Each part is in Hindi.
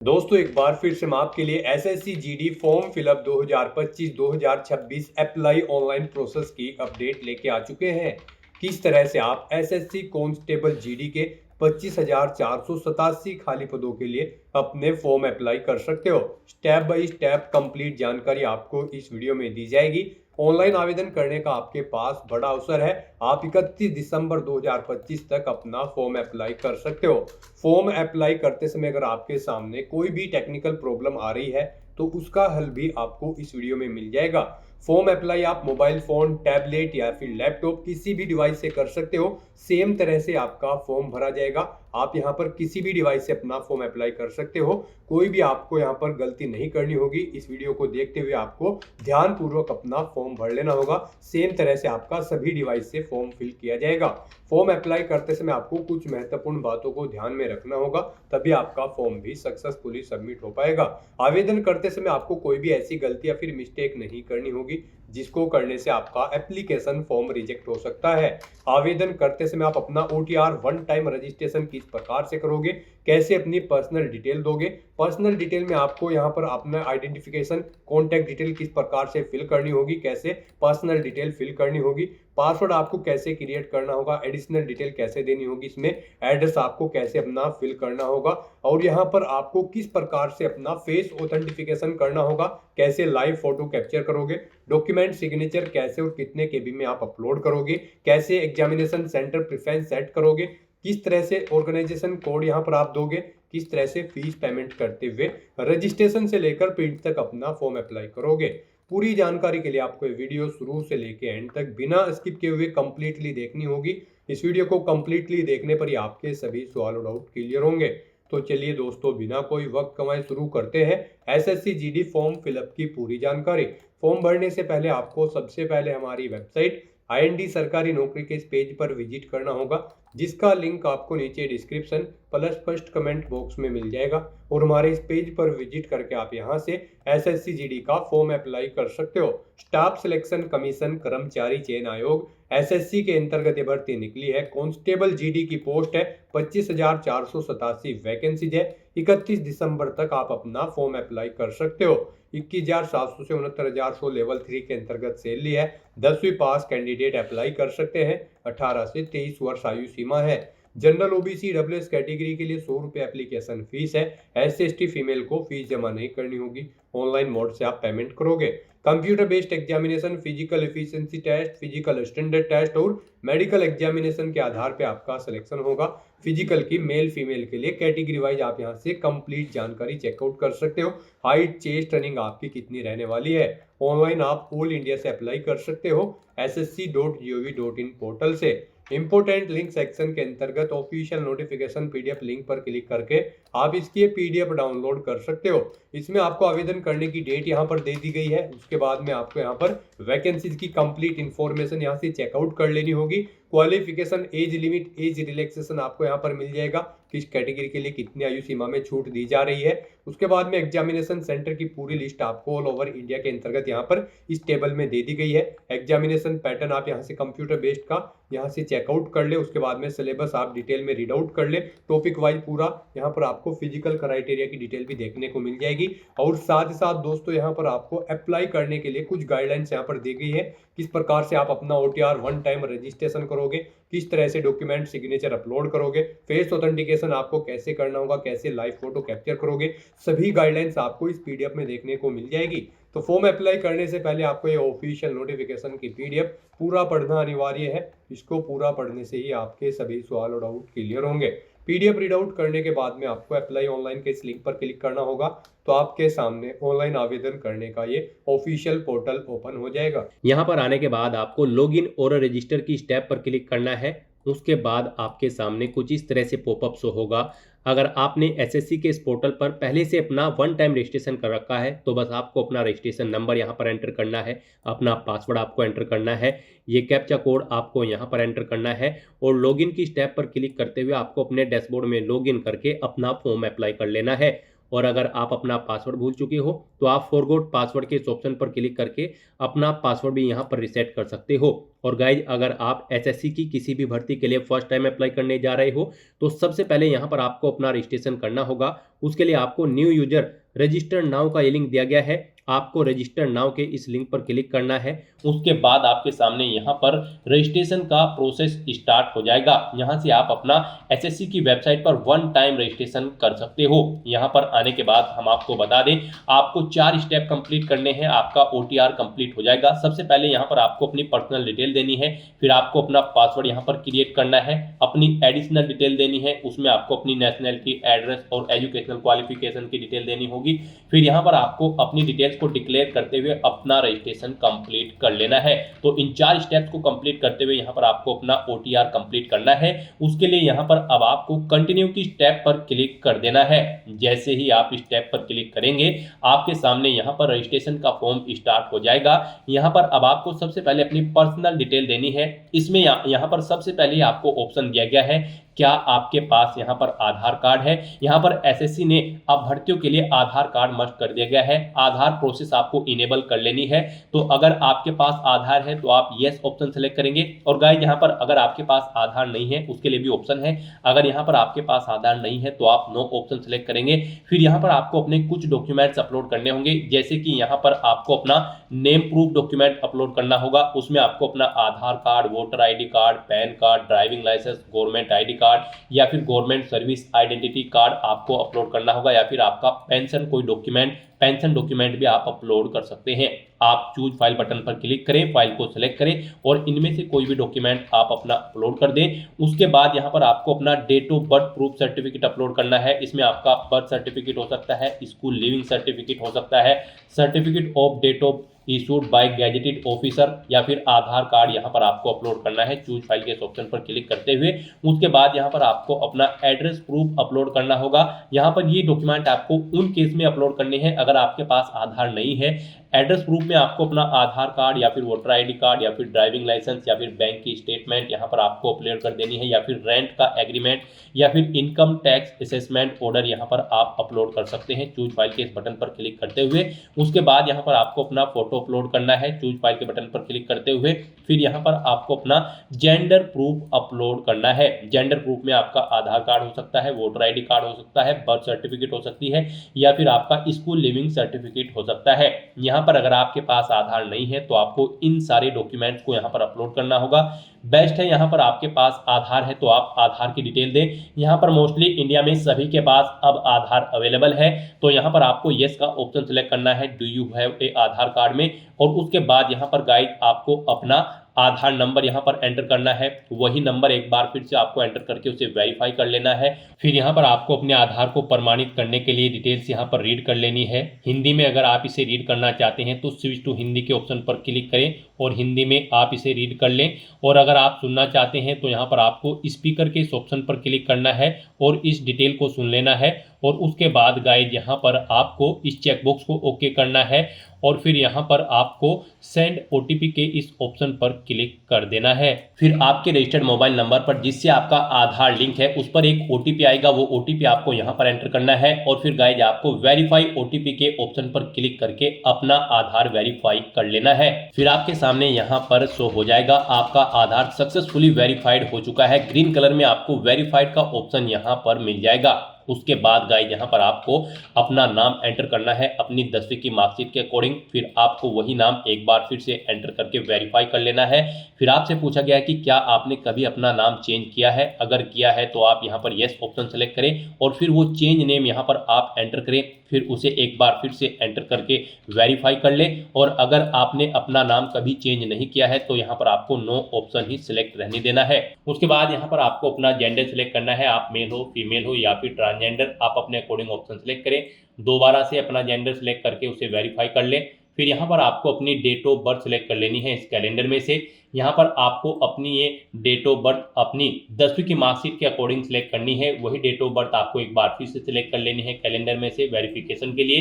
दोस्तों एक बार फिर से मैं आपके लिए SSC GD form fill up 2025-2026 apply online process की अपडेट लेके आ चुके हैं। किस तरह से आप एसएससी कांस्टेबल जीडी के 25,487 खाली पदों के लिए अपने फॉर्म अप्लाई कर सकते हो। स्टेप बाय स्टेप कंप्लीट जानकारी आपको इस वीडियो में दी जाएगी। ऑनलाइन आवेदन करने का आपके पास बड़ा अवसर है। आप 31 दिसंबर 2025 तक अपना फॉर्म अप्लाई कर सकते हो। फॉर्म अप्लाई करते समय अगर आपके सामने कोई भी टेक्निकल प्रॉब्लम आ रही है तो उसका हल भी आपको इस वीडियो में मिल जाएगा। फॉर्म अप्लाई आप मोबाइल फोन, टैबलेट या फिर लैपटॉप किसी भी डिवाइस से कर सकते हो। सेम तरह से आपका फॉर्म भरा जाएगा। आप यहाँ पर किसी भी डिवाइस से अपना फॉर्म अप्लाई कर सकते हो। कोई भी आपको यहाँ पर गलती नहीं करनी होगी। इस वीडियो को देखते हुए आपको ध्यानपूर्वक अपना फॉर्म भर लेना होगा। सेम तरह से आपका सभी डिवाइस से फॉर्म फिल किया जाएगा। फॉर्म अप्लाई करते समय आपको कुछ महत्वपूर्ण बातों को ध्यान में रखना होगा, तभी आपका फॉर्म भी सक्सेसफुली सबमिट हो पाएगा। आवेदन करते समय आपको कोई भी ऐसी गलती या फिर मिस्टेक नहीं करनी होगी जिसको करने से आपका एप्लीकेशन फॉर्म रिजेक्ट हो सकता है। आवेदन करते समय आप अपना ओटीआर वन टाइम रजिस्ट्रेशन किस प्रकार से करोगे, कैसे अपनी पर्सनल डिटेल दोगे। पर्सनल डिटेल में आपको यहाँ पर अपना आइडेंटिफिकेशन, कॉन्टैक्ट डिटेल किस प्रकार से फिल करनी होगी, कैसे पर्सनल डिटेल फिल करनी होगी, पासवर्ड आपको कैसे क्रिएट करना होगा, एडिशनल डिटेल कैसे देनी होगी, इसमें एड्रेस आपको कैसे अपना फिल करना होगा, और यहाँ पर आपको किस प्रकार से अपना फेस ऑथेंटिफिकेशन करना होगा, कैसे लाइव फोटो कैप्चर करोगे, डॉक्यूमेंट सिग्नेचर कैसे और कितने केबी में आप अपलोड करोगे, कैसे एग्जामिनेशन सेंटर प्रेफरेंस सेट करोगे, किस तरह से ऑर्गेनाइजेशन कोड यहाँ पर आप दोगे, किस तरह से फीस पेमेंट करते हुए रजिस्ट्रेशन से लेकर प्रिंट तक अपना फॉर्म अप्लाई करोगे। पूरी जानकारी के लिए आपको ये वीडियो शुरू से लेके एंड तक बिना स्किप किए हुए कंप्लीटली देखनी होगी। इस वीडियो को कंप्लीटली देखने पर ही आपके सभी सवाल और डाउट क्लियर होंगे। तो चलिए दोस्तों बिना कोई वक्त कमाए शुरू करते हैं एसएससी जीडी फॉर्म फिलअप की पूरी जानकारी। फॉर्म भरने से पहले आपको सबसे पहले हमारी वेबसाइट आईएनडी सरकारी नौकरी के इस पेज पर विजिट करना होगा, जिसका लिंक आपको नीचे description plus first comment box में मिल जाएगा। और हमारे इस पेज पर विजिट करके आप यहां से एसएससी जीडी का फॉर्म अप्लाई कर सकते हो। स्टाफ सिलेक्शन कमीशन कर्मचारी चयन आयोग एसएससी के अंतर्गत ये भर्ती निकली है। कांस्टेबल जीडी की पोस्ट है, 25,487 वैकेंसीज है। 31 दिसंबर तक आप अपना फॉर्म अप्लाई कर सकते हो। 21,700 से 69,100 लेवल 3 के अंतर्गत सैलरी है। 10वीं पास कैंडिडेट अप्लाई कर सकते हैं। 18 से 23 वर्ष आयु सीमा है। जनरल ओबीसी डब्ल्यूएस कैटेगरी के लिए 100 रुपये एप्लीकेशन फीस है। एससी एसटी फीमेल को फीस जमा नहीं करनी होगी, ऑनलाइन मोड से आप पेमेंट करोगे। Computer based examination, physical efficiency test, physical standard test और मेडिकल एग्जामिनेशन के आधार पे आपका सिलेक्शन होगा। फिजिकल की मेल फीमेल के लिए कैटेगरी वाइज आप यहां से कंप्लीट जानकारी चेकआउट कर सकते हो। हाइट, चेस्ट, रनिंग आपकी कितनी रहने वाली है। ऑनलाइन आप ऑल इंडिया से अप्लाई कर सकते हो ssc.gov.in पोर्टल से। इंपोर्टेंट लिंक सेक्शन के अंतर्गत ऑफिशियल नोटिफिकेशन पीडीएफ लिंक पर क्लिक करके आप इसकी पीडीएफ डाउनलोड कर सकते हो। इसमें आपको आवेदन करने की डेट यहाँ पर दे दी गई है। उसके बाद में आपको यहाँ पर वैकेंसीज की कंप्लीट इंफॉर्मेशन यहाँ से चेकआउट कर लेनी होगी। Qualification, age limit, age relaxation आपको यहाँ पर मिल जाएगा, किस कैटेगरी के लिए कितनी आयु सीमा में छूट दी जा रही है। उसके बाद में एग्जामिनेशन सेंटर की पूरी लिस्ट आपको ऑल ओवर इंडिया के अंतर्गत यहाँ पर इस टेबल में दे दी गई है। एग्जामिनेशन पैटर्न आप यहाँ से कंप्यूटर बेस्ड का यहाँ से चेकआउट कर ले। उसके बाद में सिलेबस आप डिटेल में रीड आउट कर ले। टॉपिक वाइज पूरा यहाँ पर आपको फिजिकल क्राइटेरिया की डिटेल भी देखने को मिल जाएगी। और साथ ही साथ दोस्तों यहाँ पर आपको अप्लाई करने के लिए कुछ गाइडलाइंस यहाँ पर दी गई है, किस प्रकार से आप अपना ओटीआर वन टाइम रजिस्ट्रेशन करोगे, किस तरह से डॉक्यूमेंट सिग्नेचर अपलोड करोगे, फेस ऑथेंटिकेशन आपको कैसे करना होगा, कैसे लाइव फोटो कैप्चर करोगे। सभी गाइडलाइंस आपको इस पीडीएफ में देखने को मिल जाएगी। तो फॉर्म अप्लाई करने से पहले आपको ये ऑफिशियल नोटिफिकेशन की पीडीएफ पूरा पढ़ना अनिवार्य है। इसको पूरा पढ़ने से ही आपके सभी सवाल और डाउट क्लियर होंगे। पीडीएफ रीड आउट करने के बाद में आपको अप्लाई ऑनलाइन के इस लिंक पर क्लिक करना होगा, तो आपके सामने ऑनलाइन आवेदन करने का ये ऑफिशियल पोर्टल ओपन हो जाएगा। यहाँ पर आने के बाद आपको लॉगिन और रजिस्टर की स्टेप पर क्लिक करना है। उसके बाद आपके सामने कुछ इस तरह से पॉपअप शो होगा। अगर आपने एसएससी के इस पोर्टल पर पहले से अपना वन टाइम रजिस्ट्रेशन कर रखा है तो बस आपको अपना रजिस्ट्रेशन नंबर यहाँ पर एंटर करना है, अपना पासवर्ड आपको एंटर करना है, ये कैप्चा कोड आपको यहाँ पर एंटर करना है और लॉगिन की स्टेप पर क्लिक करते हुए आपको अपने डैशबोर्ड में लॉगिन करके अपना फॉर्म अप्लाई कर लेना है। और अगर आप अपना पासवर्ड भूल चुके हो तो आप फॉरगॉट पासवर्ड के इस ऑप्शन पर क्लिक करके अपना पासवर्ड भी यहाँ पर रिसेट कर सकते हो। और गाइज, अगर आप एसएससी की किसी भी भर्ती के लिए फर्स्ट टाइम अप्लाई करने जा रहे हो तो सबसे पहले यहाँ पर आपको अपना रजिस्ट्रेशन करना होगा। उसके लिए आपको न्यू यूजर रजिस्टर नाउ का ये लिंक दिया गया है, आपको रजिस्टर नाउ के इस लिंक पर क्लिक करना है। उसके बाद आपके सामने यहाँ पर रजिस्ट्रेशन का प्रोसेस स्टार्ट हो जाएगा। यहाँ से आप अपना एसएससी की वेबसाइट पर वन टाइम रजिस्ट्रेशन कर सकते हो। यहाँ पर आने के बाद हम आपको बता दें, आपको 4 स्टेप कंप्लीट करने हैं, आपका ओटीआर कंप्लीट हो जाएगा। सबसे पहले यहाँ पर आपको अपनी पर्सनल डिटेल देनी है, फिर आपको अपना पासवर्ड यहाँ पर क्रिएट करना है, अपनी एडिशनल डिटेल देनी है, उसमें आपको अपनी नेशनैलिटी, एड्रेस और एजुकेशनल क्वालिफिकेशन की डिटेल देनी होगी। फिर यहाँ पर आपको अपनी डिटेल्स को डिक्लेयर करते हुए अपना रजिस्ट्रेशन कंप्लीट कर लेना है। तो इन 4 स्टेप्स को कंप्लीट करते हुए यहाँ पर आपको अपना ओटीआर कंप्लीट करना है। उसके लिए यहाँ पर अब आपको कंटिन्यू की स्टेप पर क्लिक कर देना है। जैसे ही आप स्टेप पर क्लिक करेंगे आपके सामने यहाँ पर रजिस्ट्रेशन का फॉर्म स्टार्ट हो जाएगा। यहाँ पर अब आपको सबसे पहले अपनी पर्सनल डिटेल देनी है। इसमें यहाँ पर सबसे पहले आपको ऑप्शन दिया गया है, क्या आपके पास यहाँ पर आधार कार्ड है। यहाँ पर एसएससी ने अब भर्तियों के लिए आधार कार्ड मस्ट कर दिया गया है। आधार प्रोसेस आपको इनेबल कर लेनी है। तो अगर आपके पास आधार है तो आप यस ऑप्शन सेलेक्ट करेंगे। और गाइस, यहाँ पर अगर आपके पास आधार नहीं है उसके लिए भी ऑप्शन है। अगर यहाँ पर आपके पास आधार नहीं है तो आप नो ऑप्शन सेलेक्ट करेंगे। फिर यहाँ पर आपको अपने कुछ डॉक्यूमेंट्स अपलोड करने होंगे, जैसे कि यहाँ पर आपको अपना नेम प्रूफ डॉक्यूमेंट अपलोड करना होगा। उसमें आपको अपना Aadhaar card, voter ID card, PAN card, driving licence, government ID card या फिर गवर्नमेंट सर्विस आइडेंटिटी कार्ड आपको अपलोड करना होगा, या फिर आपका पेंशन कोई डॉक्यूमेंट, पेंशन डॉक्यूमेंट भी आप अपलोड कर सकते हैं। आप चूज फाइल बटन पर क्लिक करें, फाइल को सिलेक्ट करें और इनमें से कोई भी डॉक्यूमेंट आप अपना अपलोड कर दें। उसके बाद यहाँ पर आपको अपना date of birth proof certificate upload करना है। इसमें आपका बर्थ सर्टिफिकेट हो सकता है, स्कूल लिविंग सर्टिफिकेट हो सकता है, certificate of date of issued by gazetted officer, या फिर आधार कार्ड यहाँ पर आपको अपलोड करना है चूज फाइल के ऑप्शन पर क्लिक करते हुए। उसके बाद यहाँ पर आपको अपना एड्रेस प्रूफ अपलोड करना होगा। यहाँ पर ये डॉक्यूमेंट आपको उन केस में अपलोड करने हैं अगर आपके पास आधार नहीं है। एड्रेस प्रूफ में आपको अपना आधार कार्ड या फिर वोटर आईडी कार्ड या फिर ड्राइविंग लाइसेंस या फिर बैंक की स्टेटमेंट यहाँ पर आपको अपलोड कर देनी है, या फिर रेंट का एग्रीमेंट या फिर इनकम टैक्स असेसमेंट ऑर्डर यहाँ पर आप अपलोड कर सकते हैं चूज फाइल के इस बटन पर क्लिक करते हुए। उसके बाद यहाँ पर आपको अपना फोटो अपलोड करना है चूज फाइल के बटन पर क्लिक करते हुए। फिर यहाँ पर आपको अपना जेंडर प्रूफ अपलोड करना है। जेंडर प्रूफ में आपका आधार कार्ड हो सकता है, वोटर आईडी कार्ड हो सकता है, बर्थ सर्टिफिकेट हो सकती है, या फिर आपका स्कूल लिविंग सर्टिफिकेट हो सकता है। यहाँ पर अगर आपके पास आधार नहीं है तो आपको इन सारे डॉक्यूमेंट्स को यहाँ पर अपलोड करना होगा। बेस्ट है यहाँ पर आपके पास आधार है तो आप आधार की डिटेल दें। यहाँ पर मोस्टली इंडिया में सभी के पास अब आधार अवेलेबल है, तो यहाँ पर आपको यस का ऑप्शन सेलेक्ट करना है, do you have a Aadhaar card में। और उसके बाद यहाँ पर गाइड आपको अपना आधार नंबर यहाँ पर एंटर करना है। वही नंबर एक बार फिर से आपको एंटर करके उसे वेरीफाई कर लेना है। फिर यहाँ पर आपको अपने आधार को प्रमाणित करने के लिए डिटेल्स यहाँ पर रीड कर लेनी है। हिंदी में अगर आप इसे रीड करना चाहते हैं तो स्विच टू हिंदी के ऑप्शन पर क्लिक करें और हिंदी में आप इसे रीड कर लें। और अगर आप सुनना चाहते हैं तो यहाँ पर आपको स्पीकर के इस ऑप्शन पर क्लिक करना है और इस डिटेल को सुन लेना है। और उसके बाद गाइड यहाँ पर आपको इस चेकबॉक्स को ओके करना है और फिर यहाँ पर आपको सेंड ओटीपी के इस ऑप्शन पर क्लिक कर देना है। फिर आपके रजिस्टर्ड मोबाइल नंबर पर जिससे आपका आधार लिंक है उस पर एक ओटीपी आएगा, वो ओटीपी आपको यहाँ पर एंटर करना है। और फिर गाइज आपको वेरीफाई ओटीपी के ऑप्शन पर क्लिक करके अपना आधार वेरीफाई कर लेना है। फिर आपके सामने यहाँ पर शो हो जाएगा आपका आधार सक्सेसफुली वेरीफाइड हो चुका है। ग्रीन कलर में आपको वेरीफाइड का ऑप्शन यहाँ पर मिल जाएगा। उसके बाद गाइज यहाँ पर आपको अपना नाम एंटर करना है अपनी 10वीं की मार्कशीट के अकॉर्डिंग। फिर आपको वही नाम एक बार फिर से एंटर करके वेरीफाई कर लेना है। फिर आपसे पूछा गया है कि क्या आपने कभी अपना नाम चेंज किया है। अगर किया है तो आप यहाँ पर यस ऑप्शन सेलेक्ट करें और फिर वो चेंज नेम यहाँ पर आप एंटर करें। फिर उसे एक बार फिर से एंटर करके वेरीफाई कर लें। और अगर आपने अपना नाम कभी चेंज नहीं किया है तो यहाँ पर आपको नो ऑप्शन ही सिलेक्ट रहने देना है। उसके बाद यहाँ पर आपको अपना जेंडर सिलेक्ट करना है, आप मेल हो, फीमेल हो या फिर ट्रांसजेंडर, आप अपने अकॉर्डिंग ऑप्शन सेलेक्ट करें। दोबारा से अपना जेंडर सेलेक्ट करके उसे वेरीफाई कर लें। फिर यहाँ पर आपको अपनी डेट ऑफ बर्थ सेलेक्ट कर लेनी है इस कैलेंडर में से। यहाँ पर आपको अपनी ये डेट ऑफ बर्थ अपनी 10वीं की मार्कशीट के अकॉर्डिंग सेलेक्ट करनी है। वही डेट ऑफ बर्थ आपको एक बार फिर से सिलेक्ट कर लेनी है कैलेंडर में से वेरिफिकेशन के लिए।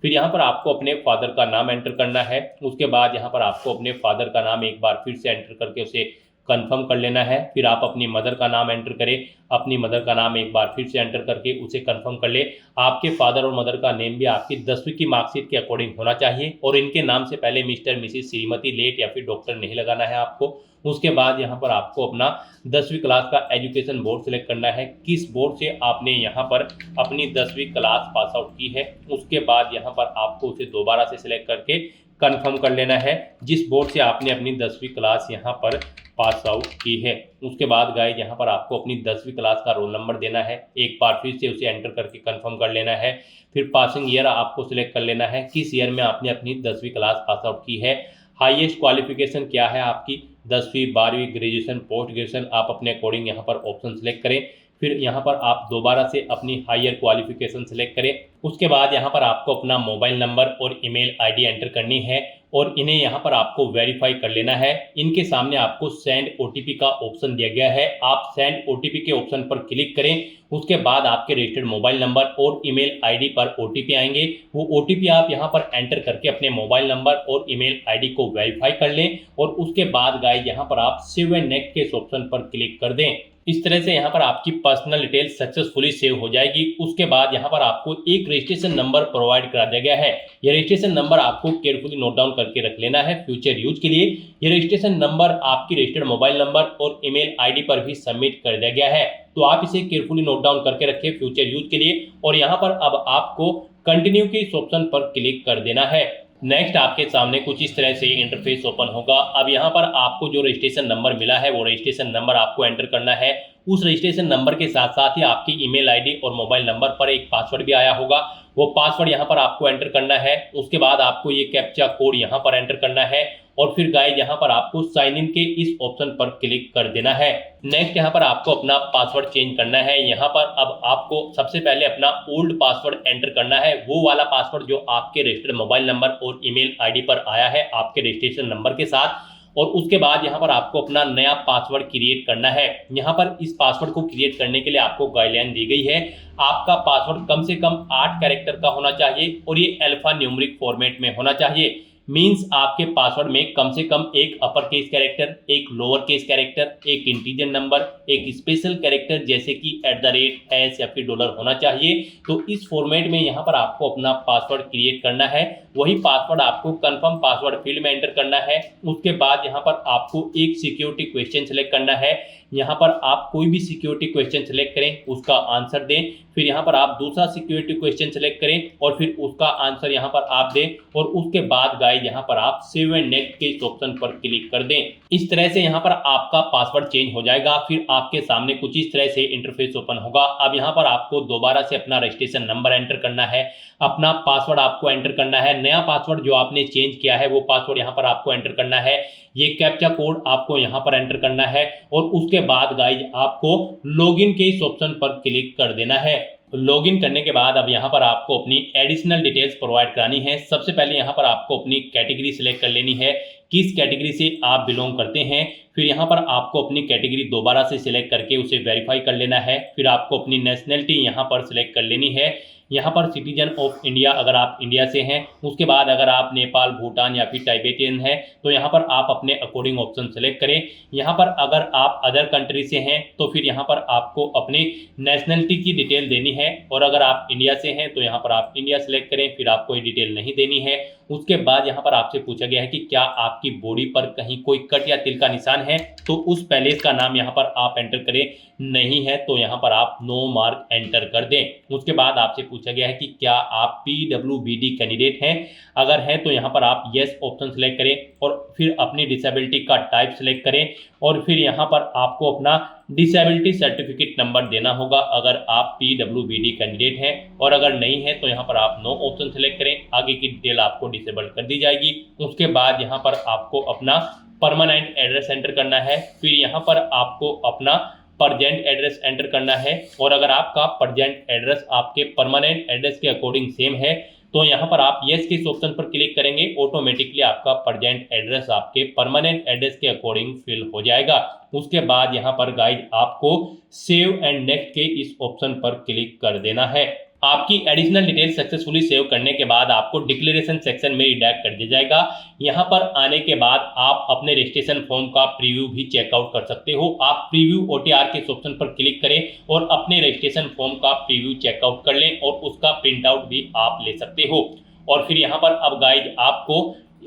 फिर यहाँ पर आपको अपने फादर का नाम एंटर करना है। उसके बाद यहाँ पर आपको अपने फादर का नाम एक बार फिर से एंटर करके उसे कंफर्म कर लेना है। फिर आप अपनी मदर का नाम एंटर करें, अपनी मदर का नाम एक बार फिर से एंटर करके उसे कंफर्म कर ले। आपके फादर और मदर का नेम भी आपकी 10वीं की मार्कशीट के अकॉर्डिंग होना चाहिए और इनके नाम से पहले मिस्टर मिसिस श्रीमती लेट या फिर डॉक्टर नहीं लगाना है आपको। उसके बाद यहाँ पर आपको अपना 10वीं क्लास का एजुकेशन बोर्ड सेलेक्ट करना है, किस बोर्ड से आपने यहाँ पर अपनी 10वीं क्लास पास आउट की है। उसके बाद यहाँ पर आपको उसे दोबारा से सिलेक्ट करके कंफर्म कर लेना है जिस बोर्ड से आपने अपनी 10वीं क्लास यहाँ पर पास आउट की है। उसके बाद गाइस यहाँ पर आपको अपनी 10वीं क्लास का रोल नंबर देना है, एक बार फिर से उसे एंटर करके कंफर्म कर लेना है। फिर पासिंग ईयर आपको सिलेक्ट कर लेना है, किस ईयर में आपने अपनी 10वीं क्लास पास आउट की है। हाईएस्ट क्वालिफिकेशन क्या है आपकी, 10वीं 12वीं ग्रेजुएशन पोस्ट ग्रेजुएशन, आप अपने अकॉर्डिंग यहाँ पर ऑप्शन सेलेक्ट करें। फिर यहाँ पर आप दोबारा से अपनी हायर क्वालिफिकेशन सेलेक्ट करें। उसके बाद यहाँ पर आपको अपना मोबाइल नंबर और ईमेल आईडी एंटर करनी है और इन्हें यहाँ पर आपको वेरीफाई कर लेना है। इनके सामने आपको सेंड ओटीपी का ऑप्शन दिया गया है, आप सेंड ओटीपी के ऑप्शन पर क्लिक करें। उसके बाद आपके रजिस्टर्ड मोबाइल नंबर और ईमेल आईडी पर ओटीपी आएंगे, वो ओटीपी आप यहाँ पर एंटर करके अपने मोबाइल नंबर और ईमेल आईडी को वेरीफाई कर लें और उसके बाद गाइस यहाँ पर आप सेव एंड नेक्स्ट के ऑप्शन पर क्लिक कर दें। इस तरह से यहाँ पर आपकी पर्सनल डिटेल सक्सेसफुली सेव हो जाएगी। उसके बाद यहाँ पर आपको एक रजिस्ट्रेशन नंबर प्रोवाइड करा दिया गया है, यह रजिस्ट्रेशन नंबर आपको केयरफुली नोट डाउन करके रख लेना है फ्यूचर यूज के लिए। यह रजिस्ट्रेशन नंबर आपकी रजिस्टर्ड मोबाइल नंबर और ईमेल आईडी पर भी सबमिट कर दिया गया है, तो आप इसे केयरफुली नोट डाउन करके रखें फ्यूचर यूज के लिए। और यहाँ पर अब आपको कंटिन्यू के इस ऑप्शन पर क्लिक कर देना है। नेक्स्ट आपके सामने कुछ इस तरह से इंटरफेस ओपन होगा। अब यहाँ पर आपको जो रजिस्ट्रेशन नंबर मिला है वो रजिस्ट्रेशन नंबर आपको एंटर करना है। उस रजिस्ट्रेशन नंबर के साथ साथ ही आपकी ईमेल आईडी और मोबाइल नंबर पर एक पासवर्ड भी आया होगा, वो पासवर्ड यहाँ पर आपको एंटर करना है। उसके बाद आपको ये कैप्चा कोड यहाँ पर एंटर करना है और फिर गाइस यहाँ पर आपको साइन इन के इस ऑप्शन पर क्लिक कर देना है। नेक्स्ट यहाँ पर आपको अपना पासवर्ड चेंज करना है। यहाँ पर अब आपको सबसे पहले अपना ओल्ड पासवर्ड एंटर करना है, वो वाला पासवर्ड जो आपके रजिस्टर्ड मोबाइल नंबर और ईमेल आईडी पर आया है आपके रजिस्ट्रेशन नंबर के साथ। और उसके बाद यहाँ पर आपको अपना नया पासवर्ड क्रिएट करना है। यहाँ पर इस पासवर्ड को क्रिएट करने के लिए आपको गाइडलाइन दी गई है, आपका पासवर्ड कम से कम 8 कैरेक्टर का होना चाहिए और ये अल्फा न्यूमेरिक फॉर्मेट में होना चाहिए। मींस आपके पासवर्ड में कम से कम एक अपर केस कैरेक्टर, एक लोअर केस कैरेक्टर, एक इंटीजर नंबर, एक स्पेशल कैरेक्टर जैसे कि @ या फिर $, होना चाहिए। तो इस फॉर्मेट में यहाँ पर आपको अपना पासवर्ड क्रिएट करना है, वही पासवर्ड आपको कंफर्म पासवर्ड फील्ड में एंटर करना है। उसके बाद यहाँ पर आपको एक सिक्योरिटी क्वेश्चन सेलेक्ट करना है, यहाँ पर आप कोई भी सिक्योरिटी क्वेश्चन सेलेक्ट करें, उसका आंसर दें। फिर यहाँ पर आप दूसरा सिक्योरिटी क्वेश्चन सेलेक्ट करें और फिर उसका आंसर यहाँ पर आप दें और उसके बाद गाइस यहाँ पर आप सेव एंड नेक्स्ट के इस ऑप्शन पर क्लिक कर दें। इस तरह से यहाँ पर आपका पासवर्ड चेंज हो जाएगा। फिर आपके सामने कुछ इस तरह से इंटरफेस ओपन होगा। अब यहाँ पर आपको दोबारा से अपना रजिस्ट्रेशन नंबर एंटर करना है, अपना पासवर्ड आपको एंटर करना है, नया पासवर्ड जो आपने चेंज किया है वो पासवर्ड यहाँ पर आपको एंटर करना है, ये कैप्चा कोड आपको यहाँ पर एंटर करना है और उसके बाद गाइस आपको लॉगिन के इस ऑप्शन पर क्लिक कर देना है। लॉगिन करने के बाद अब यहाँ पर आपको अपनी एडिशनल डिटेल्स प्रोवाइड करानी है। सबसे पहले यहाँ पर आपको अपनी कैटेगरी सिलेक्ट कर लेनी है, किस कैटेगरी से आप बिलोंग करते हैं। फिर यहाँ पर आपको अपनी कैटेगरी दोबारा से सिलेक्ट करके उसे वेरीफाई कर लेना है। फिर आपको अपनी नेशनलिटी यहाँ पर सिलेक्ट कर लेनी है, यहाँ पर सिटीजन ऑफ इंडिया अगर आप इंडिया से हैं। उसके बाद अगर आप नेपाल, भूटान या फिर टाइबेटियन हैं तो यहाँ पर आप अपने अकॉर्डिंग ऑप्शन सेलेक्ट करें। यहाँ पर अगर आप अदर कंट्री से हैं तो फिर यहाँ पर आपको अपने नेशनलिटी की डिटेल देनी है और अगर आप इंडिया से हैं तो यहाँ पर आप इंडिया सेलेक्ट करें, फिर आपको ये डिटेल नहीं देनी है। उसके बाद यहाँ पर आपसे पूछा गया है कि क्या आपकी बॉडी पर कहीं कोई कट या तिल का निशान है, तो उस पैलेस का नाम यहाँ पर आप एंटर करें, नहीं है तो यहाँ पर आप नो मार्क एंटर कर दें। उसके बाद आपसे पूछा गया है कि क्या आप PWBD कैंडिडेट हैं, अगर हैं तो यहाँ पर आप येस ऑप्शन सेलेक्ट करें और फिर अपनी डिसेबिलिटी का टाइप सेलेक्ट करें और फिर यहाँ पर आपको अपना डिसेबिलिटी सर्टिफिकेट नंबर देना होगा अगर आप PWBD कैंडिडेट हैं, और अगर नहीं है तो यहाँ पर आप नो ऑप्शन सेलेक्ट करें, आगे की डिटेल आपको डिसेबल कर दी जाएगी। उसके बाद यहाँ पर आपको अपना परमानेंट एड्रेस एंटर करना है, फिर यहाँ पर आपको अपना परजेंट एड्रेस एंटर करना है और अगर आपका परजेंट एड्रेस आपके परमानेंट एड्रेस के अकॉर्डिंग सेम है तो यहाँ पर आप येस के इस ऑप्शन पर क्लिक करेंगे, ऑटोमेटिकली आपका परजेंट एड्रेस आपके परमानेंट एड्रेस के अकॉर्डिंग फिल हो जाएगा। उसके बाद यहाँ पर गाइस आपको सेव एंड नेक्स्ट के इस ऑप्शन पर क्लिक कर देना है। आपकी एडिशनल डिटेल सक्सेसफुली सेव करने के बाद आपको डिक्लेरेशन सेक्शन में रिडायरेक्ट कर दिया जाएगा। यहाँ पर आने के बाद आप अपने रजिस्ट्रेशन फॉर्म का प्रीव्यू भी चेकआउट कर सकते हो। आप प्रीव्यू ओटीआर के ऑप्शन पर क्लिक करें और अपने रजिस्ट्रेशन फॉर्म का प्रीव्यू चेकआउट कर लें और उसका प्रिंट आउट भी आप ले सकते हो। और फिर यहाँ पर अब गाइज आपको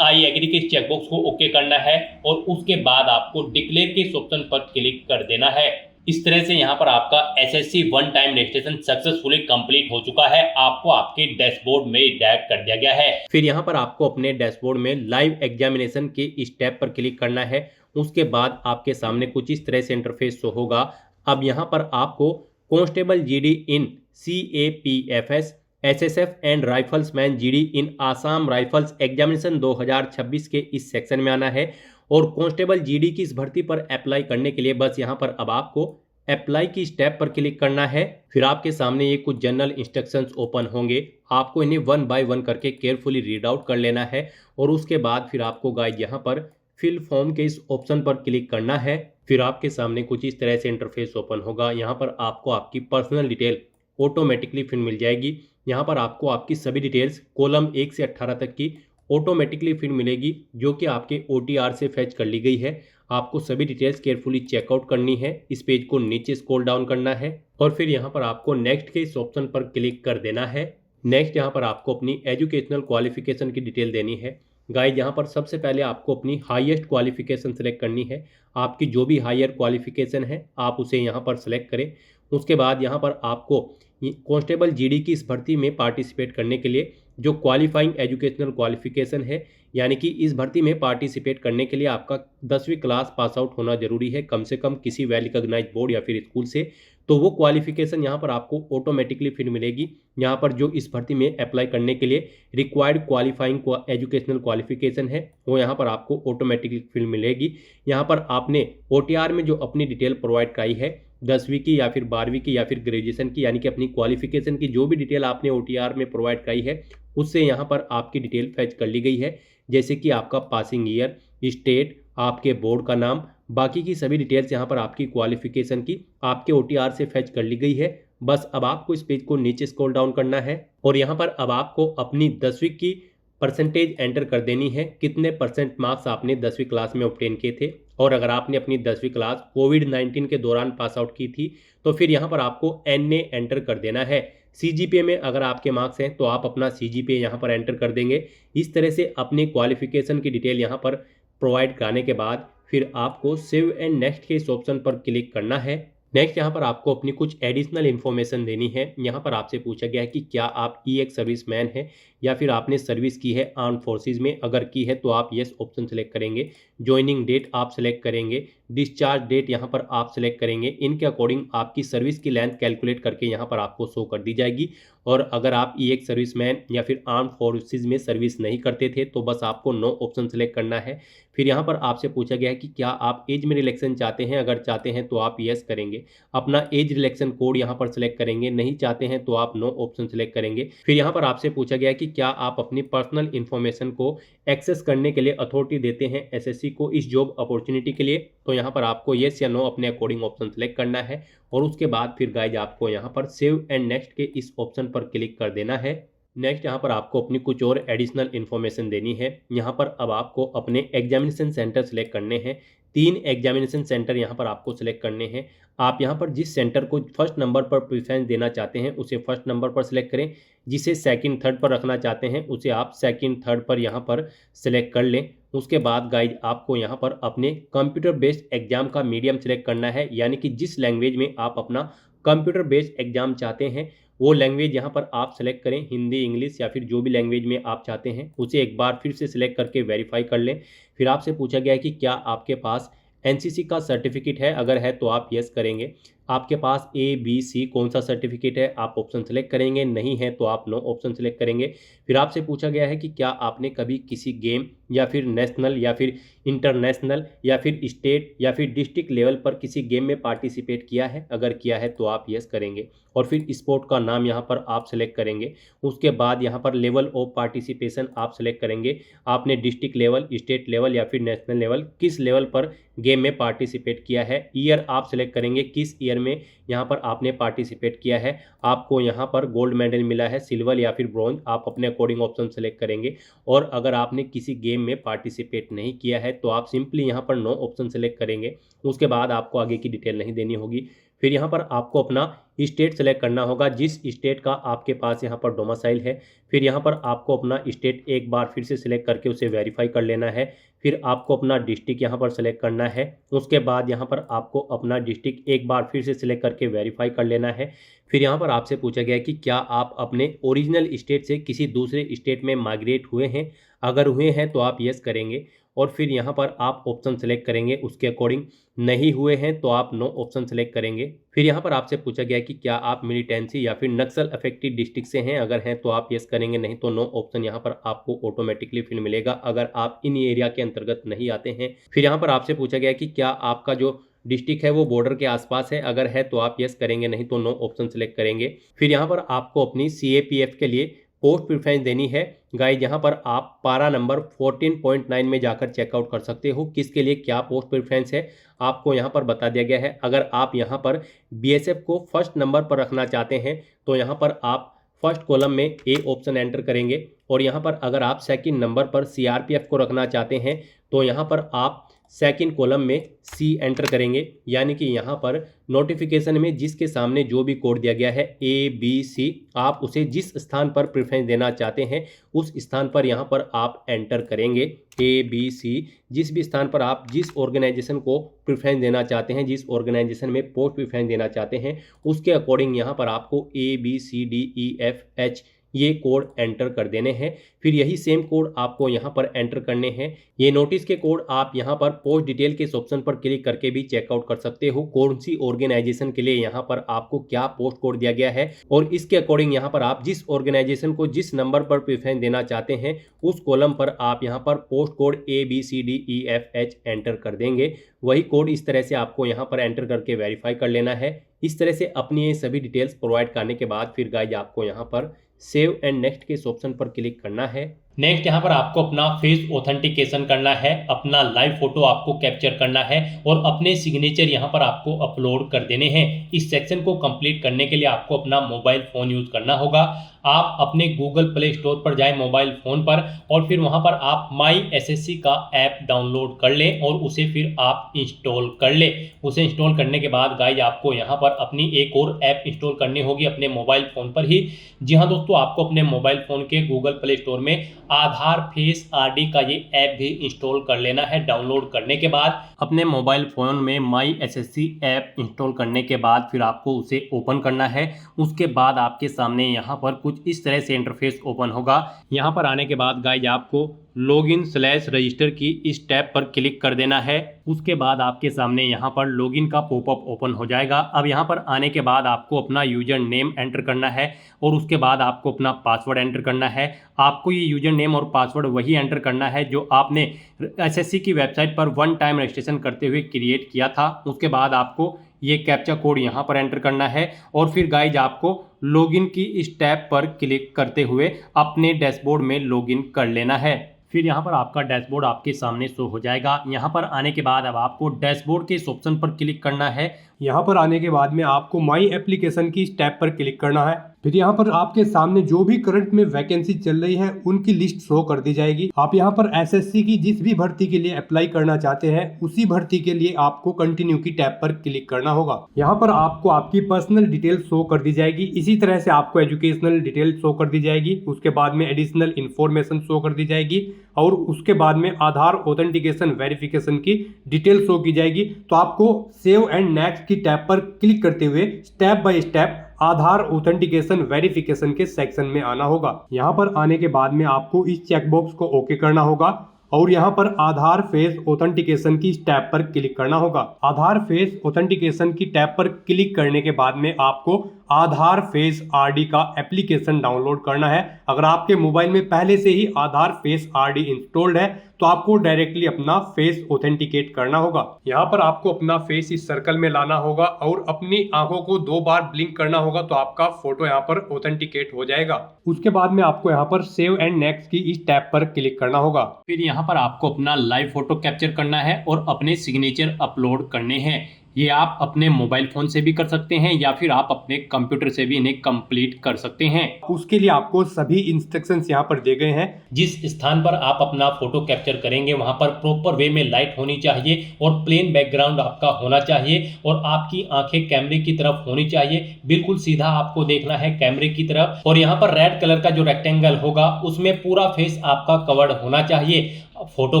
आई एग्री के चेकबॉक्स को ओके करना है और उसके बाद आपको डिक्लेयर के ऑप्शन पर क्लिक कर देना है। इस तरह से यहाँ पर आपका SSC one time registration successfully complete हो चुका है। आपको आपके डैशबोर्ड में डायरेक्ट कर दिया गया है। फिर यहाँ पर आपको अपने डैशबोर्ड में लाइव एग्जामिनेशन के इस टैब पर क्लिक करना है। उसके बाद आपके सामने कुछ इस तरह से इंटरफेस शो होगा। अब यहाँ पर आपको constable GD in CAPFS SSF and rifleman GD in Assam Rifles examination 2026 के इस सेक्शन में आना है। और कांस्टेबल जीडी की इस भर्ती पर अप्लाई करने के लिए बस यहाँ पर अब आपको अप्लाई की स्टेप पर क्लिक करना है। फिर आपके सामने ये कुछ जनरल इंस्ट्रक्शंस ओपन होंगे। आपको इन्हें वन बाय वन करके केयरफुली रीड आउट कर लेना है और उसके बाद फिर आपको गाइड यहाँ पर फिल फॉर्म के इस ऑप्शन पर क्लिक करना है। फिर आपके सामने कुछ इस तरह से इंटरफेस ओपन होगा। यहाँ पर आपको आपकी पर्सनल डिटेल ऑटोमेटिकली फिर मिल जाएगी। यहाँ पर आपको आपकी सभी डिटेल्स कॉलम 1 से 18 तक की ऑटोमेटिकली फिर मिलेगी, जो कि आपके OTR से फैच कर ली गई है। आपको सभी डिटेल्स केयरफुली चेकआउट करनी है। इस पेज को नीचे स्क्रॉल डाउन करना है और फिर यहाँ पर आपको नेक्स्ट के इस ऑप्शन पर क्लिक कर देना है। नेक्स्ट यहाँ पर आपको अपनी एजुकेशनल क्वालिफिकेशन की डिटेल देनी है। गाइस यहाँ पर सबसे पहले आपको अपनी हाईएस्ट क्वालिफिकेशन सेलेक्ट करनी है। आपकी जो भी हायर क्वालिफिकेशन है आप उसे यहाँ पर सेलेक्ट करें। उसके बाद यहाँ पर आपको कांस्टेबल जीडी की इस भर्ती में पार्टिसिपेट करने के लिए जो क्वालिफाइंग एजुकेशनल क्वालिफिकेशन है, यानी कि इस भर्ती में पार्टिसिपेट करने के लिए आपका 10वीं क्लास पास आउट होना जरूरी है, कम से कम किसी वेल रिकॉग्नाइज्ड बोर्ड या फिर स्कूल से। तो वो क्वालिफिकेशन यहाँ पर आपको ऑटोमेटिकली फिर मिलेगी। यहाँ पर जो इस भर्ती में अप्लाई करने के लिए रिक्वायर्ड क्वालिफाइंग एजुकेशनल क्वालिफिकेशन है वो यहाँ पर आपको ऑटोमेटिकली फिर मिलेगी। यहाँ पर आपने OTR में जो अपनी डिटेल प्रोवाइड कराई है 10वीं की या फिर 12वीं की या फिर ग्रेजुएशन की, यानी कि अपनी क्वालिफिकेशन की जो भी डिटेल आपने OTR में प्रोवाइड कराई है उससे यहाँ पर आपकी डिटेल फैच कर ली गई है। जैसे कि आपका पासिंग ईयर, स्टेट, आपके बोर्ड का नाम, बाकी की सभी डिटेल्स यहाँ पर आपकी क्वालिफिकेशन की आपके OTR से फैच कर ली गई है। बस अब आपको इस पेज को नीचे स्क्रॉल डाउन करना है और यहाँ पर अब आपको अपनी 10वीं की परसेंटेज एंटर कर देनी है। कितने परसेंट मार्क्स आपने 10वीं क्लास में ऑब्टेन किए थे, और अगर आपने अपनी 10वीं क्लास कोविड-19 के दौरान पास आउट की थी तो फिर यहाँ पर आपको NA एंटर कर देना है। CGPA में अगर आपके मार्क्स हैं तो आप अपना CGPA यहाँ पर एंटर कर देंगे। इस तरह से अपनी क्वालिफिकेशन की डिटेल यहाँ पर प्रोवाइड कराने के बाद फिर आपको सेव एंड नेक्स्ट के इस ऑप्शन पर क्लिक करना है। नेक्स्ट यहाँ पर आपको अपनी कुछ एडिशनल इन्फॉर्मेशन देनी है। यहाँ पर आपसे पूछा गया है कि क्या आप EX सर्विसमैन हैं या फिर आपने सर्विस की है आर्म फोर्सेस में। अगर की है तो आप येस ऑप्शन सेलेक्ट करेंगे। ज्वाइनिंग डेट आप सेलेक्ट करेंगे। डिस्चार्ज डेट यहाँ पर आप सेलेक्ट करेंगे। इनके अकॉर्डिंग आपकी सर्विस की लेंथ कैलकुलेट करके यहाँ पर आपको शो कर दी जाएगी। और अगर आप EX सर्विसमैन या फिर आर्म फोर्सेज में सर्विस नहीं करते थे तो बस आपको नो ऑप्शन सेलेक्ट करना है। फिर यहाँ पर आपसे पूछा गया है कि क्या आप एज में रिलैक्सेशन चाहते हैं। अगर चाहते हैं तो आप येस करेंगे, अपना एज रिलैक्सेशन कोड यहाँ पर सेलेक्ट करेंगे। नहीं चाहते हैं तो आप नो ऑप्शन सेलेक्ट करेंगे। फिर यहाँ पर आपसे पूछा गया है कि क्या आप अपनी पर्सनल इन्फॉर्मेशन को एक्सेस करने के लिए अथॉरिटी देते हैं SSC को इस जॉब अपॉर्चुनिटी के लिए। तो यहाँ पर आपको येस या नो अपने अकॉर्डिंग ऑप्शन सेलेक्ट करना है और उसके बाद फिर गाइज आपको यहाँ पर सेव एंड नेक्स्ट के इस ऑप्शन पर क्लिक कर देना है। नेक्स्ट यहाँ पर आपको अपनी कुछ और एडिशनल इन्फॉर्मेशन देनी है। यहाँ पर अब आपको अपने एग्जामिनेशन सेंटर सेलेक्ट करने हैं। 3 एग्जामिनेशन सेंटर यहाँ पर आपको सेलेक्ट करने हैं। आप यहाँ पर जिस सेंटर को फर्स्ट नंबर पर प्रेफरेंस देना चाहते हैं उसे फर्स्ट नंबर पर सिलेक्ट करें। जिसे सेकंड थर्ड पर रखना चाहते हैं उसे आप सेकंड थर्ड पर यहाँ पर सिलेक्ट कर लें। उसके बाद गाइज आपको यहाँ पर अपने कंप्यूटर बेस्ड एग्जाम का मीडियम सेलेक्ट करना है, यानी कि जिस लैंग्वेज में आप अपना कंप्यूटर बेस्ड एग्जाम चाहते हैं वो लैंग्वेज यहाँ पर आप सेलेक्ट करें। हिंदी, इंग्लिश या फिर जो भी लैंग्वेज में आप चाहते हैं उसे एक बार फिर से सिलेक्ट करके वेरीफाई कर लें। फिर आपसे पूछा गया है कि क्या आपके पास NCC का सर्टिफिकेट है। अगर है तो आप येस करेंगे। आपके पास A, B, C कौन सा सर्टिफिकेट है आप ऑप्शन सेलेक्ट करेंगे। नहीं है तो आप नो ऑप्शन सेलेक्ट करेंगे। फिर आपसे पूछा गया है कि क्या आपने कभी किसी गेम या फिर नेशनल या फिर इंटरनेशनल या फिर स्टेट या फिर डिस्ट्रिक्ट लेवल पर किसी गेम में पार्टिसिपेट किया है? अगर किया है तो आप यस करेंगे और फिर स्पोर्ट का नाम यहाँ पर आप सेलेक्ट करेंगे। उसके बाद यहाँ पर लेवल ऑफ पार्टिसिपेशन आप सेलेक्ट करेंगे। आपने डिस्ट्रिक्ट लेवल, स्टेट लेवल या फिर नेशनल लेवल किस लेवल पर गेम में पार्टिसिपेट किया है। ईयर आप सेलेक्ट करेंगे, किस ईयर में यहाँ पर आपने पार्टिसिपेट किया है। आपको यहाँ पर गोल्ड मेडल मिला है, सिल्वर या फिर ब्रॉन्ज, आप अपने अकॉर्डिंग ऑप्शन सेलेक्ट करेंगे। और अगर आपने किसी गेम में पार्टिसिपेट नहीं किया है तो आप सिंपली यहाँ पर नो ऑप्शन सेलेक्ट करेंगे। उसके बाद आपको आगे की डिटेल नहीं देनी होगी। फिर यहाँ पर आपको अपना स्टेट सेलेक्ट करना होगा, जिस स्टेट का आपके पास यहाँ पर डोमिसाइल है। फिर यहाँ पर आपको अपना स्टेट एक बार फिर से सिलेक्ट करके उसे वेरीफाई कर लेना है। फिर आपको अपना डिस्ट्रिक्ट यहाँ पर सेलेक्ट करना है। उसके बाद यहाँ पर आपको अपना डिस्ट्रिक्ट एक बार फिर से सिलेक्ट करके वेरीफाई कर लेना है। फिर यहाँ पर आपसे पूछा गया है कि क्या आप अपने ओरिजिनल स्टेट से किसी दूसरे स्टेट में माइग्रेट हुए हैं। अगर हुए हैं तो आप यस करेंगे और फिर यहाँ पर आप ऑप्शन सेलेक्ट करेंगे उसके अकॉर्डिंग। नहीं हुए हैं तो आप नो ऑप्शन सेलेक्ट करेंगे। फिर यहाँ पर आपसे पूछा गया कि क्या आप मिलिटेंसी या फिर नक्सल अफेक्टेड डिस्ट्रिक्ट से हैं। अगर हैं तो आप यस करेंगे, नहीं तो नो ऑप्शन यहाँ पर आपको ऑटोमेटिकली फिर मिलेगा अगर आप इन एरिया के अंतर्गत नहीं आते हैं। फिर यहाँ पर आपसे पूछा गया कि क्या आपका जो डिस्ट्रिक्ट है वो बॉर्डर के आसपास है। अगर है तो आप यस करेंगे, नहीं तो नो ऑप्शन सेलेक्ट करेंगे। फिर यहाँ पर आपको अपनी CAPF के लिए पोस्ट प्रेफरेंस देनी है। गाइज यहाँ पर आप पारा नंबर 14.9 में जाकर चेकआउट कर सकते हो किसके लिए क्या पोस्ट प्रेफरेंस है, आपको यहाँ पर बता दिया गया है। अगर आप यहाँ पर BSF को फर्स्ट नंबर पर रखना चाहते हैं तो यहाँ पर आप फर्स्ट कॉलम में A ऑप्शन एंटर करेंगे। और यहाँ पर अगर आप सेकंड नंबर पर CRPF को रखना चाहते हैं तो यहाँ पर आप सेकंड कॉलम में C एंटर करेंगे। यानी कि यहाँ पर नोटिफिकेशन में जिसके सामने जो भी कोड दिया गया है ABC, आप उसे जिस स्थान पर प्रेफरेंस देना चाहते हैं उस स्थान पर यहाँ पर आप एंटर करेंगे ABC। जिस भी स्थान पर आप जिस ऑर्गेनाइजेशन को प्रेफरेंस देना चाहते हैं, जिस ऑर्गेनाइजेशन में पोस्ट प्रेफरेंस देना चाहते हैं, उसके अकॉर्डिंग यहाँ पर आपको ABCDEFH ये कोड एंटर कर देने हैं। फिर यही सेम कोड आपको यहाँ पर एंटर करने हैं। ये नोटिस के कोड आप यहाँ पर पोस्ट डिटेल के इस ऑप्शन पर क्लिक करके भी चेकआउट कर सकते हो कौन सी ऑर्गेनाइजेशन के लिए यहाँ पर आपको क्या पोस्ट कोड दिया गया है। और इसके अकॉर्डिंग यहाँ पर आप जिस ऑर्गेनाइजेशन को जिस नंबर पर प्रेफरेंस देना चाहते हैं उस कॉलम पर आप यहाँ पर पोस्ट कोड ABCDEFH एंटर कर देंगे। वही कोड इस तरह से आपको यहाँ पर एंटर करके वेरीफाई कर लेना है। इस तरह से अपनी ये सभी डिटेल्स प्रोवाइड करने के बाद फिर गाइज आपको यहाँ पर सेव एंड नेक्स्ट के इस ऑप्शन पर क्लिक करना है। नेक्स्ट यहाँ पर आपको अपना फेस ऑथेंटिकेशन करना है, अपना लाइव फोटो आपको कैप्चर करना है और अपने सिग्नेचर यहाँ पर आपको अपलोड कर देने हैं। इस सेक्शन को कंप्लीट करने के लिए आपको अपना मोबाइल फोन यूज करना होगा। आप अपने गूगल प्ले स्टोर पर जाएं मोबाइल फोन पर और फिर वहां पर आप माई SSC का ऐप डाउनलोड कर लें और उसे फिर आप इंस्टॉल कर लें। उसे इंस्टॉल करने के बाद गाइज आपको यहां पर अपनी एक और ऐप इंस्टॉल करनी होगी अपने मोबाइल फोन पर ही। जी हाँ दोस्तों, आपको अपने मोबाइल फोन के गूगल प्ले स्टोर में आधार फेस RD का ये ऐप भी इंस्टॉल कर लेना है। डाउनलोड करने के बाद अपने मोबाइल फोन में माई SSC ऐप इंस्टॉल करने के बाद फिर आपको उसे ओपन करना है। उसके बाद आपके सामने यहाँ पर कुछ इस तरह से इंटरफेस ओपन होगा। यहाँ पर आने के बाद गाइज आपको लॉगिन/रजिस्टर की इस टैब पर क्लिक कर देना है। उसके बाद आपके सामने यहाँ पर लॉगिन का पॉपअप ओपन हो जाएगा। अब यहाँ पर आने के बाद आपको अपना यूजर नेम एंटर करना है और उसके बाद आपको अपना पासवर्ड एंटर करना है। आपको ये यूजर नेम और पासवर्ड वही एंटर करना है जो आपने SSC की वेबसाइट पर वन टाइम रजिस्ट्रेशन करते हुए क्रिएट किया था। उसके बाद आपको ये कैप्चा कोड यहाँ पर एंटर करना है और फिर गाइज आपको लॉगिन की इस टैब पर क्लिक करते हुए अपने डैशबोर्ड में लॉगिन कर लेना है। फिर यहाँ पर आपका डैशबोर्ड आपके सामने शो हो जाएगा। यहाँ पर आने के बाद अब आपको डैशबोर्ड के इस ऑप्शन पर क्लिक करना है। यहाँ पर आने के बाद में आपको माई एप्लीकेशन की इस टैब पर क्लिक करना है। फिर यहाँ पर आपके सामने जो भी करंट में वैकेंसी चल रही है उनकी लिस्ट शो कर दी जाएगी। आप यहाँ पर SSC की जिस भी भर्ती के लिए अप्लाई करना चाहते हैं उसी भर्ती के लिए आपको कंटिन्यू की टैब पर क्लिक करना होगा। यहाँ पर आपको आपकी पर्सनल डिटेल शो कर दी जाएगी। इसी तरह से आपको एजुकेशनल डिटेल शो कर दी जाएगी। उसके बाद में एडिशनल इंफॉर्मेशन शो कर दी जाएगी और उसके बाद में आधार ऑथेंटिकेशन वेरिफिकेशन की डिटेल शो की जाएगी। तो आपको सेव एंड नेक्स्ट की टैब पर क्लिक करते हुए step by step Aadhaar authentication verification के सेक्शन में आना होगा। यहाँ पर आने के बाद में आपको इस चेकबॉक्स को ओके करना होगा और यहाँ पर आधार फेस ऑथेंटिकेशन की टैब पर क्लिक करना होगा। आधार फेस ऑथेंटिकेशन की टैब पर क्लिक करने के बाद में आपको आधार फेस आरडी का एप्लीकेशन डाउनलोड करना है। अगर आपके मोबाइल में पहले से ही आधार फेस आरडी इंस्टॉल्ड है तो आपको डायरेक्टली अपना फेस ऑथेंटिकेट करना होगा। यहाँ पर आपको अपना फेस इस सर्कल में लाना होगा और अपनी आंखों को 2 बार ब्लिंक करना होगा तो आपका फोटो यहाँ पर ऑथेंटिकेट हो जाएगा। उसके बाद में आपको यहाँ पर सेव एंड नेक्स्ट की इस टैब पर क्लिक करना होगा। फिर यहाँ पर आपको अपना लाइव फोटो कैप्चर करना है और अपने सिग्नेचर अपलोड करने हैं। ये आप अपने मोबाइल फोन से भी कर सकते हैं या फिर आप अपने कंप्यूटर से भी इन्हें कंप्लीट कर सकते हैं। उसके लिए आपको सभी इंस्ट्रक्शंस यहाँ पर दिए गए हैं। जिस स्थान पर आप अपना फोटो कैप्चर करेंगे वहां पर प्रॉपर वे में लाइट होनी चाहिए और प्लेन बैकग्राउंड आपका होना चाहिए और आपकी आंखें कैमरे की तरफ होनी चाहिए। बिल्कुल सीधा आपको देखना है कैमरे की तरफ और यहाँ पर रेड कलर का जो रेक्टेंगल होगा उसमें पूरा फेस आपका कवर्ड होना चाहिए। फोटो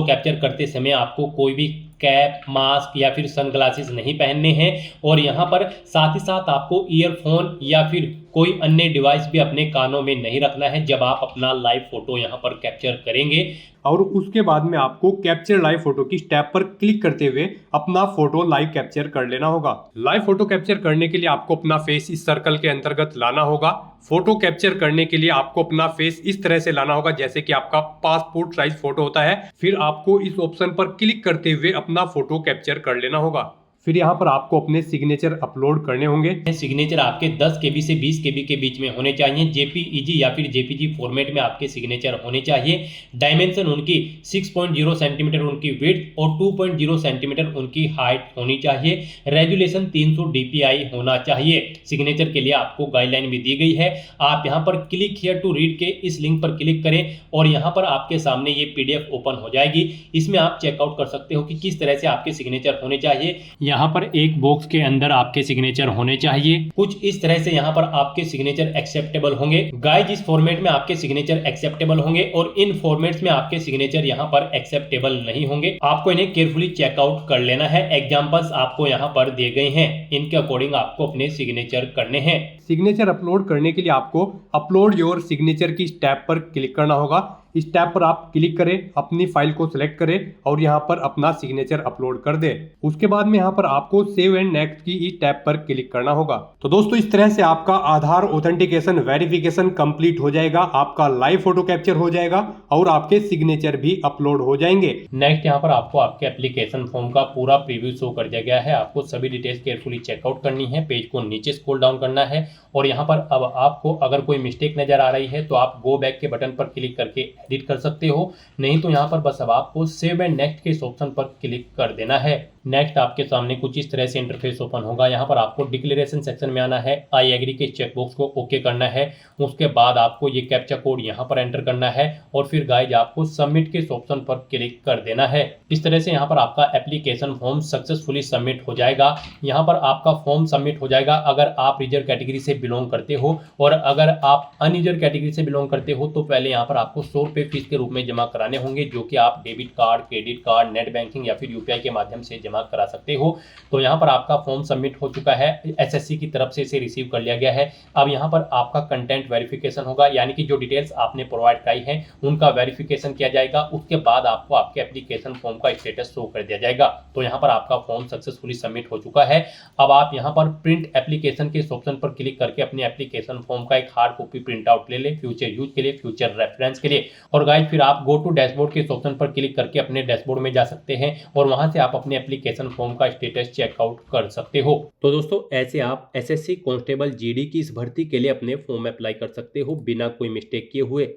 कैप्चर करते समय आपको कोई भी कैप, मास्क या फिर सनग्लासेस नहीं पहनने हैं और यहाँ पर साथ ही साथ आपको ईयरफोन या फिर कोई अन्य डिवाइस भी अपने कानों में नहीं रखना है जब आप अपना लाइव फोटो यहाँ पर कैप्चर करेंगे। और उसके बाद में आपको कैप्चर लाइव फोटो की टैब पर क्लिक करते हुए अपना फोटो लाइव कैप्चर कर लेना होगा। लाइव फोटो कैप्चर करने के लिए आपको अपना फेस इस सर्कल के अंतर्गत लाना होगा। फोटो कैप्चर करने के लिए आपको अपना फेस इस तरह से लाना होगा जैसे कि आपका पासपोर्ट साइज फोटो होता है। फिर आपको इस ऑप्शन पर क्लिक करते हुए अपना फोटो कैप्चर कर लेना होगा। फिर यहाँ पर आपको अपने सिग्नेचर अपलोड करने होंगे। सिग्नेचर आपके 10 KB से 20 KB के बीच में होने चाहिए। JPEG या फिर JPG फॉर्मेट में आपके सिग्नेचर होने चाहिए। डायमेंशन उनकी 6.0 सेंटीमीटर उनकी विड्थ और 2.0 सेंटीमीटर उनकी हाइट होनी चाहिए। रेजुलेशन 300 DPI होना चाहिए। सिग्नेचर के लिए आपको गाइडलाइन भी दी गई है। आप यहाँ पर क्लिक हियर टू रीड के इस लिंक पर क्लिक करें और यहाँ पर आपके सामने ये PDF ओपन हो जाएगी। इसमें आप चेकआउट कर सकते हो कि किस तरह से आपके सिग्नेचर होने चाहिए। यहाँ पर एक बॉक्स के अंदर आपके सिग्नेचर होने चाहिए। कुछ इस तरह से यहाँ पर आपके सिग्नेचर एक्सेप्टेबल होंगे। गाइस, इस फॉर्मेट में आपके सिग्नेचर एक्सेप्टेबल होंगे और इन फॉर्मेट्स में आपके सिग्नेचर यहाँ पर एक्सेप्टेबल नहीं होंगे। आपको इन्हें केयरफुली चेकआउट कर लेना है। एग्जांपल्स आपको यहाँ पर दिए गए हैं, इनके अकॉर्डिंग आपको अपने सिग्नेचर करने हैं। सिग्नेचर अपलोड करने के लिए आपको अपलोड योर सिग्नेचर की टैब पर क्लिक करना होगा। इस टैब पर आप क्लिक करें, अपनी फाइल को सिलेक्ट करें और यहाँ पर अपना सिग्नेचर अपलोड कर दें। उसके बाद में यहाँ पर आपको सेव एंड नेक्स्ट की इस टैब पर क्लिक करना होगा। तो दोस्तों, इस तरह से आपका आधार ऑथेंटिकेशन वेरिफिकेशन कंप्लीट हो जाएगा, आपका लाइव फोटो कैप्चर हो जाएगा और आपके सिग्नेचर भी अपलोड हो जाएंगे। नेक्स्ट यहाँ पर आपको आपके एप्लीकेशन फॉर्म का पूरा प्रीव्यू शो कर दिया गया है। आपको सभी डिटेल्स केयरफुली चेकआउट करनी है। पेज को नीचे स्क्रॉल डाउन करना है और यहाँ पर अब आपको अगर कोई मिस्टेक नजर आ रही है तो आप गो बैक के बटन पर क्लिक करके एडिट कर सकते हो, नहीं तो यहाँ पर बस अब आपको सेव एंड नेक्स्ट के इस ऑप्शन पर क्लिक कर देना है। नेक्स्ट आपके सामने कुछ इस तरह से इंटरफेस ओपन होगा। यहाँ पर आपको डिक्लेरेशन सेक्शन में आना है, आई एग्री के चेकबॉक्स को ओके करना है। उसके बाद आपको ये कैप्चा कोड यहाँ पर एंटर करना है और फिर गाइज आपको सबमिट के इस ऑप्शन पर क्लिक कर देना है। इस तरह से यहाँ पर आपका एप्लीकेशन फॉर्म सक्सेसफुली सबमिट हो जाएगा। यहाँ पर आपका फॉर्म सबमिट हो जाएगा अगर आप रिजर्व कैटेगरी से बिलोंग करते हो, और अगर आप अनरिजर्व कैटेगरी से बिलोंग करते हो तो पहले यहाँ पर आपको 100 रुपये फीस के रूप में जमा कराने होंगे, जो कि आप debit card, credit card, net banking या फिर यूपीआई के माध्यम से जमा करा सकते हो। तो यहाँ पर आपका फॉर्म सबमिट हो चुका है, एसएससी की तरफ से इसे रिसीव कर लिया गया है। अब यहाँ पर आपका कंटेंट वेरिफिकेशन होगा, यानी कि जो डिटेल्स आपने प्रोवाइड कराई है उनका वेरिफिकेशन किया जाएगा। उसके बाद आपको आपके एप्लीकेशन फॉर्म का स्टेटस शो कर दिया जाएगा। तो यहाँ पर आपका फॉर्म सक्सेसफुली सबमिट हो चुका है। अब आप यहाँ पर प्रिंट एप्लीकेशन के इस ऑप्शन पर क्लिक करके अपने एप्लीकेशन फॉर्म का एक हार्ड कॉपी प्रिंट आउट ले ले, फ्यूचर यूज के लिए, फ्यूचर रेफरेंस के लिए। और गाइस फिर आप गो टू डैशबोर्ड के इस ऑप्शन पर क्लिक करके अपने डैशबोर्ड में जा सकते हैं और वहां से आप अपने एप्लीकेशन फॉर्म का स्टेटस चेकआउट कर सकते हो। तो दोस्तों, ऐसे आप एसएससी कांस्टेबल जीडी की इस भर्ती के लिए अपने फॉर्म अप्लाई कर सकते हो बिना कोई मिस्टेक किए हुए।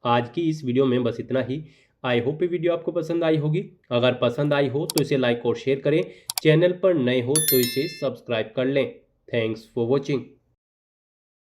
आज की इस वीडियो में बस इतना ही। आई होप ये वीडियो आपको पसंद आई होगी। अगर पसंद आई हो तो इसे लाइक और शेयर करें। चैनल पर नए हो तो इसे सब्सक्राइब कर लें। Thanks for watching.